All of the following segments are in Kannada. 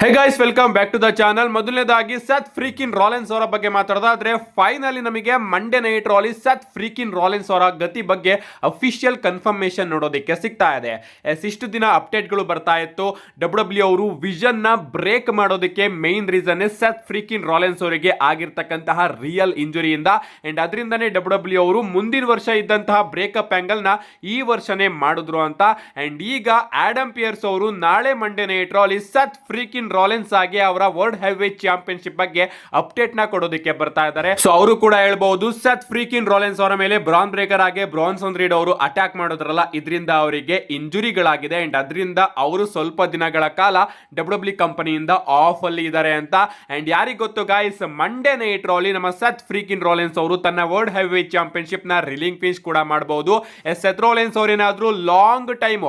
Hey guys, welcome back to the channel. ಮೊದಲನೇದಾಗಿ ಸೆತ್ ಫ್ರೀಕಿನ್ ರಾಲೆನ್ಸ್ ಅವರ ಬಗ್ಗೆ ಮಾತಾಡೋದಾದ್ರೆ ಫೈನಲಿ ನಮಗೆ ಮಂಡೇ ನೈಟ್ ರಾಲಿ ಸೆತ್ ಫ್ರೀಕಿನ್ ರಾಲೆನ್ಸ್ ಅವರ ಗತಿ ಬಗ್ಗೆ ಅಫಿಷಿಯಲ್ ಕನ್ಫರ್ಮೇಶನ್ ನೋಡೋದಕ್ಕೆ ಸಿಗ್ತಾ ಇದೆ. ಇಷ್ಟು ದಿನ ಅಪ್ಡೇಟ್ಗಳು ಬರ್ತಾ ಇತ್ತು. ಡಬ್ಲ್ಯೂ ಅವರು ವಿಷನ್ ನ ಬ್ರೇಕ್ ಮಾಡೋದಕ್ಕೆ main reason Seth Freakin Rollins ಅವರಿಗೆ ಆಗಿರ್ತಕ್ಕಂತಹ ರಿಯಲ್ ಇಂಜುರಿಯಿಂದ ಅಂಡ್ ಅದರಿಂದನೇ ಡಬ್ಲ್ಯೂ ಅವರು ಮುಂದಿನ ವರ್ಷ ಇದ್ದಂತಹ ಬ್ರೇಕಪ್ ಆಂಗಲ್ ನ ಈ ವರ್ಷನೇ ಮಾಡಿದ್ರು ಅಂತ. ಅಂಡ್ ಈಗ ಆಡಮ್ ಪಿಯರ್ಸ್ ಅವರು ನಾಳೆ ಮಂಡೇ ನೈಟ್ ರಾಲಿ ಸೆತ್ ಫ್ರೀಕಿನ್ ರಾಲೆನ್ಸ್ ಆಗಿ ಅವರ ವರ್ಲ್ಡ್ ಹೆವಿವೇಟ್ ಚಾಂಪಿಯನ್ಶಿಪ್ ಬಗ್ಗೆ ಅಪ್ಡೇಟ್ ನ ಕೊಡೋದಕ್ಕೆ ಬರ್ತಾ ಇದ್ದಾರೆ. ಸೊ ಅವರು ಕೂಡ ಹೇಳ್ಬಹುದು ಸೆತ್ ಫ್ರೀಕಿನ್ ರಾಲೆನ್ಸ್ ಅವರ ಮೇಲೆ ಬ್ರಾನ್ ಬ್ರೇಕರ್ ಆಗಿ ಬ್ರಾನ್ಸನ್ ರೀಡ್ ಅವರು ಅಟ್ಯಾಕ್ ಮಾಡೋದ್ರಲ್ಲ, ಇದರಿಂದ ಅವರಿಗೆ ಇಂಜುರಿಗಳಾಗಿದೆ ಅಂಡ್ ಅದರಿಂದ ಅವರು ಸ್ವಲ್ಪ ದಿನಗಳ ಕಾಲ ಡಬ್ಲ್ಯೂ ಕಂಪನಿಯಿಂದ ಆಫ್ ಅಲ್ಲಿ ಇದ್ದಾರೆ ಅಂತ. ಅಂಡ್ ಯಾರಿಗ ಗೊತ್ತು ಗಾಯ್ಸ್, ಮಂಡೇ ನೈಟ್ ರಾಲಿ ನಮ್ಮ ಸೆತ್ ಫ್ರೀಕಿನ್ ರಾಲೆನ್ಸ್ ಅವರು ತನ್ನ ವರ್ಲ್ಡ್ ಹೆವಿವೇಟ್ ಚಾಂಪಿಯನ್ಶಿಪ್ ನ ರಿಲಿಂಕ್ವಿಶ್ ಕೂಡ ಮಾಡಬಹುದು. ಸೆತ್ ರಾಲೆನ್ಸ್ ಅವರು ಏನಾದ್ರೂ ಲಾಂಗ್ ಟೈಮ್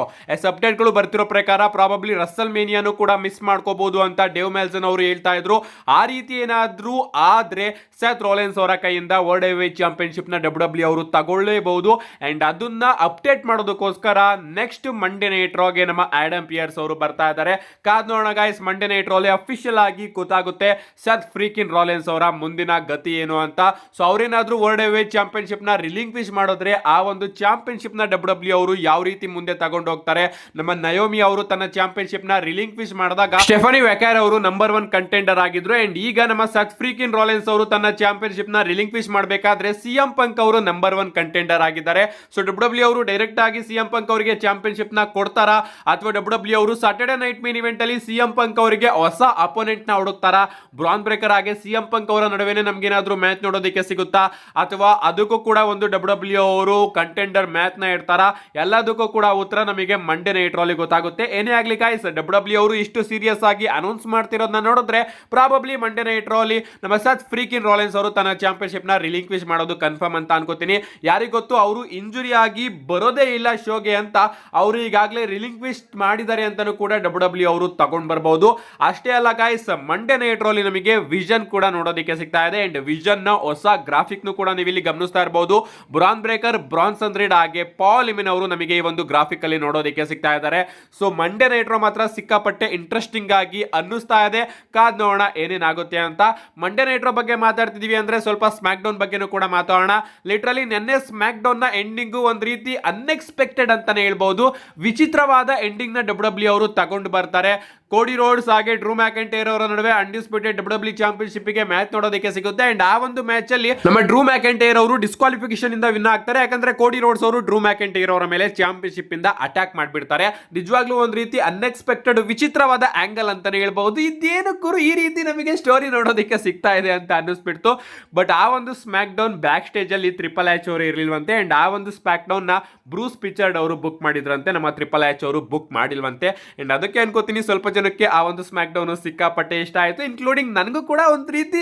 ಅಪ್ಡೇಟ್ ಗಳು ಬರ್ತಿರೋ ಪ್ರಕಾರ ಪ್ರಾಬಬ್ಲಿ ರಸಲ್ ಮೇನಿಯಾನು ಕೂಡ ಮಿಸ್ ಮಾಡ್ಕೋಬಹುದು ಅಂತ ಡೇವ್ ಮೆಲ್ಸನ್ ಅವರು ಹೇಳ್ತಾ ಇದ್ರು. ಆ ರೀತಿ ಏನಾದ್ರೂ ಆದ್ರೆ ಸೆತ್ ರಾಲೆನ್ಸ್ ಅವರ ಕೈಯಿಂದ ವರ್ಲ್ಡ್ ಹೆವಿವೇಟ್ ಚಾಂಪಿಯನ್ಶಿಪ್ ನ ಡಬ್ಲ್ಯೂ ಅವರು ತಗೊಳ್ಳೇಬಹುದು. ಅಂಡ್ ಅದನ್ನ ಅಪ್ಡೇಟ್ ಮಾಡೋದಕ್ಕೋಸ್ಕರ ನೆಕ್ಸ್ಟ್ ಮಂಡೇ ನೈಟ್ ರಾಗೆ ನಮ್ಮ ಆಡಮ್ ಪಿಯರ್ಸ್ ಅವರು ಬರ್ತಾ ಇದ್ದಾರೆ. ಕಾದ್ ನೋಡೋಣ guys, Monday night rally official ಆಗಿ ಗೊತ್ತಾಗುತ್ತೆ ಸೆತ್ ಫ್ರೀಕಿನ್ ರಾಲೆನ್ಸ್ ಅವರ ಮುಂದಿನ ಗತಿ ಏನು ಅಂತ. ಸೊ ಅವ್ರೇನಾದ್ರೂ ವರ್ಲ್ಡ್ ಹೆವಿವೇಟ್ ಚಾಂಪಿಯನ್ಶಿಪ್ ನ ರಿಲಿಂಕ್ವಿಶ್ ಮಾಡಿದ್ರೆ ಆ ಒಂದು ಚಾಂಪಿಯನ್ಶಿಪ್ ನ ಡಬ್ಲ್ಯೂ ಅವರು ಯಾವ ರೀತಿ ಮುಂದೆ ತಗೊಂಡು ಹೋಗ್ತಾರೆ. ನಮ್ಮ ನಯೋಮಿ ಅವರು ತನ್ನ ಚಾಂಪಿಯನ್ಶಿಪ್ ನ ರಿಲಿಂಕ್ವಿಶ್ ಮಾಡಿದಾಗ ಸ್ಟೆಫನಿ ವೆಕ್ಯಾರ್ ಅವರು ನಂಬರ್ 1 ಕಂಟೆಂಡರ್ ಆಗಿದ್ರು. ಅಂಡ್ ಈಗ ನಮ್ಮ ಸೆತ್ ಫ್ರೀಕಿನ್ ರಾಲೆನ್ಸ್ ಅವರು ತನ್ನ ಚಾಂಪಿಯನ್ಶಿಪ್ ನ ರಿಲಿಂಕ್ವಿಶ್ ಮಾಡಬೇಕಾದ್ರೆ ಸಿಎಂ ಪಂಕ್ ಅವರು ನಂಬರ್ 1 ಕಂಟೆಂಡರ್ ಆಗಿದ್ದಾರೆ. ಸೊ ಡಬ್ಲ್ಯೂ ಅವರು ಡೈರೆಕ್ಟ್ ಆಗಿ ಸಿಎಂ ಪಂಕ್ ಅವರಿಗೆ ಚಾಂಪಿಯನ್ಶಿಪ್ ನ ಕೊಡ್ತಾರಾ ಅಥವಾ ಡಬ್ಲ್ಯೂ ಅವರು ಸಾಟರ್ಡೆ ನೈಟ್ ಮೇನ್ ಇವೆಂಟ್ ಅಲ್ಲಿ ಸಿಎಂ ಪಂಕ್ ಅವರಿಗೆ ಹೊಸ ಅಪೋನೆಂಟ್ ನ ಹುಡುಕ್ತಾರಾ? ಬ್ರಾನ್ ಬ್ರೇಕರ್ ಆಗಿ ಸಿಎಂ ಪಂಕ್ ಅವರ ನಡುವೆನೆ ನಮ್ಗೆ ಏನಾದ್ರೂ ಮ್ಯಾಚ್ ನೋಡೋದಕ್ಕೆ ಸಿಗುತ್ತಾ ಅಥವಾ ಅದಕ್ಕೂ ಕೂಡ ಒಂದು ಡಬ್ಲ್ಯೂ ಅವರು ಕಂಟೆಂಡರ್ ಮ್ಯಾಚ್ ನ ಇಡ್ತಾರಾ? ಎಲ್ಲದಕ್ಕೂ ಕೂಡ ಉತ್ತರ ನಮಗೆ ಮಂಡೇ ನೈಟ್ ರಾಲಿ ಗೊತ್ತಾಗುತ್ತೆ. ಏನೇ ಆಗ್ಲಿ ಗಾಯ್ಸ್, ಡಬ್ಲ್ಯೂ ಅವರು ಇಷ್ಟು ಸೀರಿಯಸ್ ಆಗಿ ಅನೌನ್ಸ್ ಮಾಡ್ತಿರೋದನ್ನ ನೋಡಿದ್ರೆ ಪ್ರಾಬಬ್ಲಿ ಮಂಡೇ ನೈಟ್ ರಾಲಿ ನಮ್ಮ ಸೆತ್ ಫ್ರೀಕಿನ್ ರಾಲೆನ್ಸ್ ಅವರು ತನ್ನ ಚಾಂಪಿಯನ್ಶಿಪ್ ನ ರಿಲಿಂಕ್ವಿಶ್ ಮಾಡೋದು ಕನ್ಫರ್ಮ್ ಅಂತ ಅನ್ಕೋತೀನಿ. ಯಾರಿಗ ಗೊತ್ತು, ಅವರು ಇಂಜುರಿ ಆಗಿ ಬರೋದೇ ಇಲ್ಲ ಶೋಗೆ ಅಂತ ಅವರು ಈಗಾಗಲೇ ರಿಲಿಂಕ್ವಿಶ್ ಮಾಡಿದ್ದಾರೆ ಅಂತಾನೂ ಕೂಡ ಡಬ್ಲ್ಯೂ ಅವರು ತಗೊಂಡ್ ಬರಬಹುದು. ಅಷ್ಟೇ ಅಲ್ಲ ಗಾಯ್ಸ್, ಮಂಡೇ ನೈಟ್ ರಾಲಿ ನಮಗೆ ವಿಷನ್ ಕೂಡ ನೋಡೋದಕ್ಕೆ ಸಿಗ್ತಾ ಇದೆ. ಅಂಡ್ ವಿಷನ್ ನ ಹೊಸ ಗ್ರಾಫಿಕ್ ನು ಕೂಡ ನೀವು ಇಲ್ಲಿ ಗಮನಿಸ್ತಾ ಇರಬಹುದು. ಬ್ರಾನ್ ಬ್ರೇಕರ್, ಬ್ರಾನ್ಸನ್ ರೀಡ್ ಹಾಗೆ ಪಾಲ್ ಎಮಿನ್ ಅವರು ನಮಗೆ ಈ ಒಂದು ಗ್ರಾಫಿಕ್ ಅಲ್ಲಿ ನೋಡೋದಕ್ಕೆ ಸಿಗ್ತಾ ಇದ್ದಾರೆ. ಸೊ ಮಂಡೇ ನೈಟ್ ರಾ ಮಾತ್ರ ಸಿಕ್ಕಾಪಟ್ಟೆ ಇಂಟ್ರೆಸ್ಟಿಂಗ್ ಆಗಿ ಅನ್ನಿಸ್ತಾ ಇದೆ. ಕಾದ್ ನೋಡೋಣ ಏನೇನಾಗುತ್ತೆ ಅಂತ. ಮಂಡೇ ನೈಟ್ ರಾ ಬಗ್ಗೆ ಮಾತಾಡ್ತಿದೀವಿ ಅಂದ್ರೆ ಸ್ವಲ್ಪ ಸ್ಮ್ಯಾಕ್ ಡೌನ್ ಬಗ್ಗೆನೂ ಕೂಡ ಮಾತಾಡೋಣ. ಲಿಟರಲಿ ನೆನ್ನೆ ಸ್ಮ್ಯಾಕ್ ಡೌನ್ ನ ಎಂಡಿಂಗು ಒಂದ್ ರೀತಿ ಅನ್ಎಕ್ಸ್ಪೆಕ್ಟೆಡ್ ಅಂತಾನೆ ಹೇಳ್ಬಹುದು. ವಿಚಿತ್ರವಾದ ಎಂಡಿಂಗ್ ನ ಡಬ್ಲ್ಯೂ ಅವರು ತಗೊಂಡು ಬರ್ತಾರೆ. ಕೋಡಿ ರೋಡ್ಸ್ ಹಾಗೆ ಡ್ರೂ ಮ್ಯಾಕೆಂಟೈರ್ ಅವರ ನಡುವೆ ಅನ್ಡಿಸ್ಪ್ಯೂಟೆಡ್ ಡಬ್ಲ್ಯೂ ಚಾಂಪಿಯನ್ಶಿಪ್ ಗೆ ಮ್ಯಾಚ್ ನೋಡೋದಕ್ಕೆ ಸಿಗುತ್ತೆ. ಅಂಡ್ ಆ ಒಂದು ಮ್ಯಾಚ್ ಅಲ್ಲಿ ನಮ್ಮ ಡ್ರೂ ಮ್ಯಾಕೆಂಟೈರ್ ಅವರು ಡಿಸ್ಕ್ವಾಲಿಫಿಕೇಶನ್ ಇಂದ ವಿನ್ ಆಗ್ತಾರೆ. ಯಾಕಂದ್ರೆ ಕೋಡಿ ರೋಡ್ಸ್ ಅವರು ಡ್ರೂ ಮ್ಯಾಕೆಂಟೈರ್ ಅವರ ಮೇಲೆ ಚಾಂಪಿಯನ್ಶಿಪ್ ಇಂದ ಅಟ್ಯಾಕ್ ಮಾಡ್ಬಿಡ್ತಾರೆ. ನಿಜವಾಗ್ಲೂ ಒಂದ್ ರೀತಿ ಅನ್ಎಕ್ಸ್ಪೆಕ್ಟೆಡ್ ವಿಚಿತ್ರವಾದ ಆಂಗಲ್ ಅಂತಾನೆ ಹೇಳ್ಬಹುದು. ಇದೇನಕ್ಕೂ ಈ ರೀತಿ ನಮಗೆ ಸ್ಟೋರಿ ನೋಡೋದಕ್ಕೆ ಸಿಗ್ತಾ ಇದೆ ಅಂತ ಅನ್ನಿಸ್ಬಿಡ್ತು. ಬಟ್ ಆ ಒಂದು ಸ್ಮ್ಯಾಕ್ ಡೌನ್ ಬ್ಯಾಕ್ ಸ್ಟೇಜ್ ಅಲ್ಲಿ ಟ್ರಿಪಲ್ ಎಚ್ ಅವರು ಇರ್ಲಿಲ್ವಂತೆ. ಅಂಡ್ ಆ ಒಂದು ಸ್ಮ್ಯಾಕ್ ಡೌನ್ ನ ಬ್ರೂಸ್ ಪಿಚರ್ಡ್ ಅವರು ಬುಕ್ ಮಾಡಿದ್ರಂತೆ, ನಮ್ಮ ಟ್ರಿಪಲ್ ಎಚ್ ಅವರು ಬುಕ್ ಮಾಡಿಲ್ವಂತೆ. ಅಂಡ್ ಅದಕ್ಕೆ ಅನ್ಕೋತೀನಿ ಸ್ವಲ್ಪ ಜನಕ್ಕೆ ಆ ಒಂದು ಸ್ಮ್ಯಾಕ್ ಡೌನ್ ಸಿಕ್ಕಾಪಟ್ಟೆ ಇಷ್ಟ ಆಯ್ತು, ಇನ್ಕ್ಲೂಡಿಂಗ್ ನನಗೂ ಕೂಡ ಒಂದು ರೀತಿ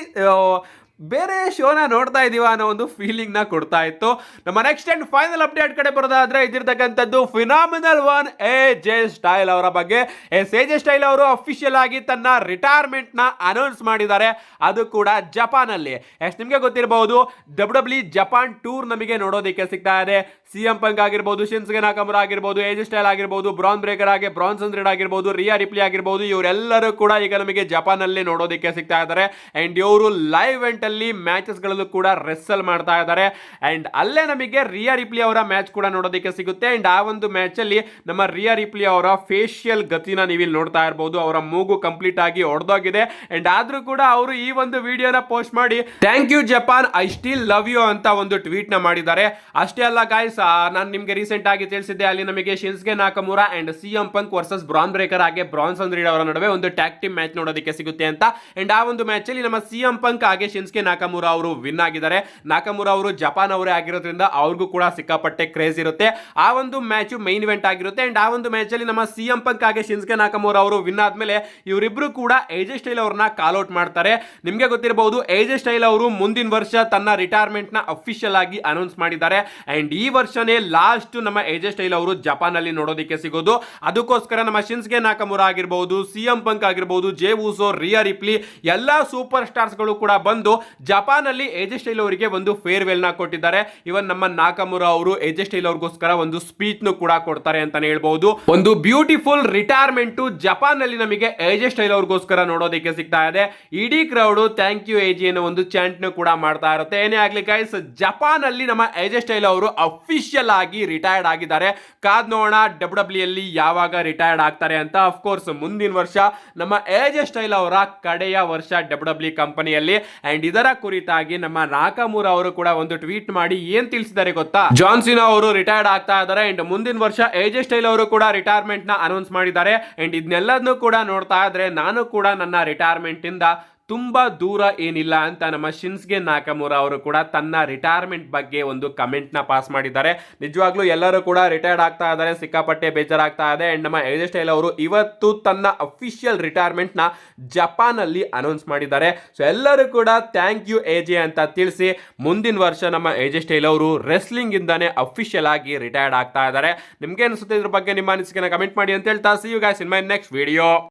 ಬೇರೆ ಶೋನ ನೋಡ್ತಾ ಇದೀವ ಅನ್ನೋ ಒಂದು ಫೀಲಿಂಗ್ ನ ಕೊಡ್ತಾ ಇತ್ತು. ನಮ್ಮ ನೆಕ್ಸ್ಟ್ ಅಂಡ್ ಫೈನಲ್ ಅಪ್ಡೇಟ್ ಕಡೆ ಬರೋದಾದ್ರೆ ಇದಿರ್ತಕ್ಕಂಥದ್ದು ಫಿನಾಮಿನಲ್ ಒನ್ ಎಜೆ ಸ್ಟೈಲ್ ಅವರ ಬಗ್ಗೆ. ಎಜೆ ಸ್ಟೈಲ್ ಅವರು ಅಫಿಷಿಯಲ್ ಆಗಿ ತನ್ನ ರಿಟೈರ್ಮೆಂಟ್ ನ ಅನೌನ್ಸ್ ಮಾಡಿದ್ದಾರೆ, ಅದು ಕೂಡ ಜಪಾನ್ ಅಲ್ಲಿ. ನಿಮ್ಗೆ ಗೊತ್ತಿರಬಹುದು ಡಬ್ಲ್ಯೂ ಜಪಾನ್ ಟೂರ್ ನಮಗೆ ನೋಡೋದಕ್ಕೆ ಸಿಗ್ತಾ ಇದೆ. ಸಿಎಂ ಪಂಕ್ ಆಗಿರ್ಬೋದು, ಶಿನ್ಸುಗೆ ನಾಕಮುರಾ ಆಗಿರ್ಬೋದು, ಎಜೆ ಸ್ಟೈಲ್ ಆಗಿರ್ಬೋದು, ಬ್ರಾನ್ ಬ್ರೇಕರ್ ಆಗಿ ಬ್ರಾನ್ಸನ್ ರೀಡ್ ಆಗಿರ್ಬೋದು, ರಿಯಾ ರಿಪ್ಲಿ ಆಗಿರ್ಬೋದು, ಇವರೆಲ್ಲರೂ ಕೂಡ ಈಗ ನಮಗೆ ಜಪಾನ್ ಅಲ್ಲಿ ನೋಡೋದಕ್ಕೆ ಸಿಗ್ತಾ ಇದ್ದಾರೆ. ಅಂಡ್ ಇವರು ಲೈವ್ ಇವೆಂಟ್ ಅಲ್ಲಿ ಮ್ಯಾಚಸ್ ಗಳಲ್ಲೂ ಕೂಡ ರೆಸ್ಸಲ್ ಮಾಡ್ತಾ ಇದ್ದಾರೆ. ಅಂಡ್ ಅಲ್ಲೇ ನಮಗೆ ರಿಯಾ ರಿಪ್ಲಿ ಅವರ ಮ್ಯಾಚ್ ಕೂಡ ನೋಡೋದಕ್ಕೆ ಸಿಗುತ್ತೆ. ಅಂಡ್ ಆ ಒಂದು ಮ್ಯಾಚ್ ಅಲ್ಲಿ ನಮ್ಮ ರಿಯಾ ರಿಪ್ಲಿ ಅವರ ಫೇಶಿಯಲ್ ಗತಿನ ನೀವು ಇಲ್ಲಿ ನೋಡ್ತಾ ಇರಬಹುದು. ಅವರ ಮೂಗು ಕಂಪ್ಲೀಟ್ ಆಗಿ ಒಡೆದೋಗಿದೆ. ಅಂಡ್ ಆದ್ರೂ ಕೂಡ ಅವರು ಈ ಒಂದು ವಿಡಿಯೋನ ಪೋಸ್ಟ್ ಮಾಡಿ thank you Japan, I still love you ಅಂತ ಒಂದು ಟ್ವೀಟ್ ನ ಮಾಡಿದ್ದಾರೆ. ಅಷ್ಟೇ ಅಲ್ಲ ಗಾಯ್ಸ್, ನಾನು ನಿಮ್ಗೆ ರೀಸೆಂಟ್ ಆಗಿ ತಿಳಿಸಿದ್ದೆ, ಅಲ್ಲಿ ನಮಗೆ Shinsuke Nakamura and CM Punk versus Bron Breakker ಹಾಗೆ ಬ್ರಾನ್ಸನ್ ರೀಡ್ ಅವರ ನಡುವೆ ಒಂದು ಟ್ಯಾಗ್ ಟೀಮ್ ಮ್ಯಾಚ್ ನೋಡೋದಕ್ಕೆ ಸಿಗುತ್ತೆ ಅಂತ. ಅಂಡ್ ಆ ಒಂದು ಮ್ಯಾಚ್ ಅಲ್ಲಿ ನಮ್ಮ ಸಿಎಂ ಪಂಕ್ ಹಾಗೆ ಶಿನ್ಸುಗೆ ನಾಕಮುರಾ ಅವರು ವಿನ್ ಆಗಿದ್ದಾರೆ. ನಾಕಮುರಾ ಅವರು ಜಪಾನ್ ಅವರೇ ಆಗಿರೋದ್ರಿಂದ ಅವ್ರಿಗೂ ಕೂಡ ಸಿಕ್ಕಾಪಟ್ಟೆ ಕ್ರೇಜ್ ಇರುತ್ತೆ. ಆ ಒಂದು ಮ್ಯಾಚ್ ಮೈನ್ ಇವೆಂಟ್ ಆಗಿರುತ್ತೆ. ಅಂಡ್ ಆ ಒಂದು ಮ್ಯಾಚ್ ಅಲ್ಲಿ ನಮ್ಮ ಸಿಎಂ ಪಂಕ್ ಹಾಗೆ ಶಿನ್ಸುಗೆ ನಾಕಮುರಾ ಅವರು ವಿನ್ ಆದ್ಮೇಲೆ ಇವರಿಬ್ರು ಕೂಡ ಎಜೆ ಸ್ಟೈಲ್ ಅವ್ರನ್ನ ಕಾಲ್ ಔಟ್ ಮಾಡ್ತಾರೆ. ನಿಮ್ಗೆ ಗೊತ್ತಿರಬಹುದು ಎಜೆ ಸ್ಟೈಲ್ ಅವರು ಮುಂದಿನ ವರ್ಷ ತನ್ನ ರಿಟೈರ್ಮೆಂಟ್ ನ ಅಫಿಷಿಯಲ್ ಆಗಿ ಅನೌನ್ಸ್ ಮಾಡಿದ್ದಾರೆ. ಅಂಡ್ ಈ ವರ್ಷ ವರ್ಷನೇ ಲಾಸ್ಟ್ ನಮ್ಮ ಎಜೆ ಸ್ಟೈಲ್ ಅವರು ಜಪಾನ್ ಅಲ್ಲಿ ನೋಡೋದಕ್ಕೆ ಸಿಗೋದು. ಅದಕ್ಕೋಸ್ಕರ ನಮ್ಮ ಶಿನ್ಸ್ಗೆ ನಾಕಮುರಾ ಆಗಿರಬಹುದು, ಸಿಎಂ ಪಂಕ್ ಆಗಿರಬಹುದು, ಜೇ ಉಸೋ, ರಿಯಾ ರಿಪ್ಲಿ ಎಲ್ಲಾ ಸೂಪರ್ ಸ್ಟಾರ್ಸ್ ಗಳು ಕೂಡ ಬಂದು ಜಪಾನ್ ಅಲ್ಲಿ ಎಜೆ ಸ್ಟೈಲ್ ಅವರಿಗೆ ಒಂದು ಫೇರ್ವೆಲ್ ನ ಕೊಟ್ಟಿದ್ದಾರೆ. ಇವನ್ ನಮ್ಮ ನಾಕಮುರಾ ಅವರು ಎಜೆ ಸ್ಟೈಲ್ ಅವ್ರಿಗೋಸ್ಕರ ಒಂದು ಸ್ಪೀಚ್ ನು ಕೂಡ ಕೊಡ್ತಾರೆ ಅಂತಾನೆ ಹೇಳ್ಬಹುದು. ಒಂದು ಬ್ಯೂಟಿಫುಲ್ ರಿಟೈರ್ಮೆಂಟ್ ಜಪಾನ್ ಅಲ್ಲಿ ನಮಗೆ ಎಜೆ ಸ್ಟೈಲ್ ಅವ್ರಿಗೋಸ್ಕರ ನೋಡೋದಕ್ಕೆ ಸಿಗ್ತಾ ಇದೆ. ಇಡೀ ಕ್ರೌಡ್ ಥ್ಯಾಂಕ್ ಯು ಎಜೆ ಅನ್ನೋ ಒಂದು ಚಾಂಟ್ ನು ಕೂಡ ಮಾಡ್ತಾ ಇರುತ್ತೆ. ಏನೇ ಆಗ್ಲಿ ಗೈಸ್, ಜಪಾನ್ ಅಲ್ಲಿ ನಮ್ಮ ಎಜೆ ಸ್ಟೈಲ್ ಅವರು ಅಫಿಷಿಯಲ್ ಆಗಿ ರಿಟೈರ್ಡ್ ಆಗಿದ್ದಾರೆ. ಕಾದ್ ನೋಡೋಣ ಡಬ್ಲ್ಯೂ ಅಲ್ಲಿ ಯಾವಾಗ ರಿಟೈರ್ಡ್ ಆಗ್ತಾರೆ ಅಂತ. ಅಫ್ಕೋರ್ಸ್ ಮುಂದಿನ ವರ್ಷ ನಮ್ಮ ಎಜೆ ಸ್ಟೈಲ್ ಅವರ ಕಡೆಯ ವರ್ಷ ಡಬ್ಲ್ಯೂ ಕಂಪನಿಯಲ್ಲಿ. ಅಂಡ್ ಇದರ ಕುರಿತಾಗಿ ನಮ್ಮ ನಾಕಮುರಾ ಅವರು ಕೂಡ ಒಂದು ಟ್ವೀಟ್ ಮಾಡಿ ಏನ್ ತಿಳಿಸಿದ್ದಾರೆ ಗೊತ್ತಾ? ಜಾನ್ ಸಿನಾ ಅವರು ರಿಟೈರ್ಡ್ ಆಗ್ತಾ ಇದ್ದಾರೆ ಅಂಡ್ ಮುಂದಿನ ವರ್ಷ ಎಜೆ ಸ್ಟೈಲ್ ಅವರು ಕೂಡ ರಿಟೈರ್ಮೆಂಟ್ ನ ಅನೌನ್ಸ್ ಮಾಡಿದ್ದಾರೆ. ಅಂಡ್ ಇದನ್ನೆಲ್ಲದನ್ನು ಕೂಡ ನೋಡ್ತಾ ಇದ್ರೆ ನಾನು ಕೂಡ ನನ್ನ ರಿಟೈರ್ಮೆಂಟ್ ಇಂದ ತುಂಬಾ ದೂರ ಏನಿಲ್ಲ ಅಂತ ನಮ್ಮ ಶಿನ್ಸ್ಗೆ ನಾಕಮುರಾ ಅವರು ಕೂಡ ತನ್ನ ರಿಟೈರ್ಮೆಂಟ್ ಬಗ್ಗೆ ಒಂದು ಕಮೆಂಟ್ ನ ಪಾಸ್ ಮಾಡಿದ್ದಾರೆ. ನಿಜವಾಗ್ಲೂ ಎಲ್ಲರೂ ಕೂಡ ರಿಟೈರ್ಡ್ ಆಗ್ತಾ ಇದ್ದಾರೆ, ಸಿಕ್ಕಾಪಟ್ಟೆ ಬೇಜಾರಾಗ್ತಾ ಇದೆ. ಅಂಡ್ ನಮ್ಮ ಎಜೆ ಸ್ಟೈಲ್ ಅವರು ಇವತ್ತು ತನ್ನ ಅಫಿಷಿಯಲ್ ರಿಟೈರ್ಮೆಂಟ್ ನ ಜಪಾನ್ ಅಲ್ಲಿ ಅನೌನ್ಸ್ ಮಾಡಿದ್ದಾರೆ. ಸೊ ಎಲ್ಲರೂ ಕೂಡ ಥ್ಯಾಂಕ್ ಯು ಎಜೆ ಅಂತ ತಿಳಿಸಿ ಮುಂದಿನ ವರ್ಷ ನಮ್ಮ ಎಜೆ ಸ್ಟೈಲ್ ಅವರು ರೆಸ್ಲಿಂಗ್ ಇಂದಾನೆ ಅಫಿಷಿಯಲ್ ಆಗಿ ರಿಟೈರ್ಡ್ ಆಗ್ತಾ ಇದ್ದಾರೆ. ನಿಮ್ಗೆ ಅನಿಸುತ್ತೆ ಇದ್ರ ಬಗ್ಗೆ ನಿಮ್ಮ ಅನಿಸಿಕೆನ ಕಮೆಂಟ್ ಮಾಡಿ ಅಂತ ಹೇಳ್ತಾ see you guys in my next video.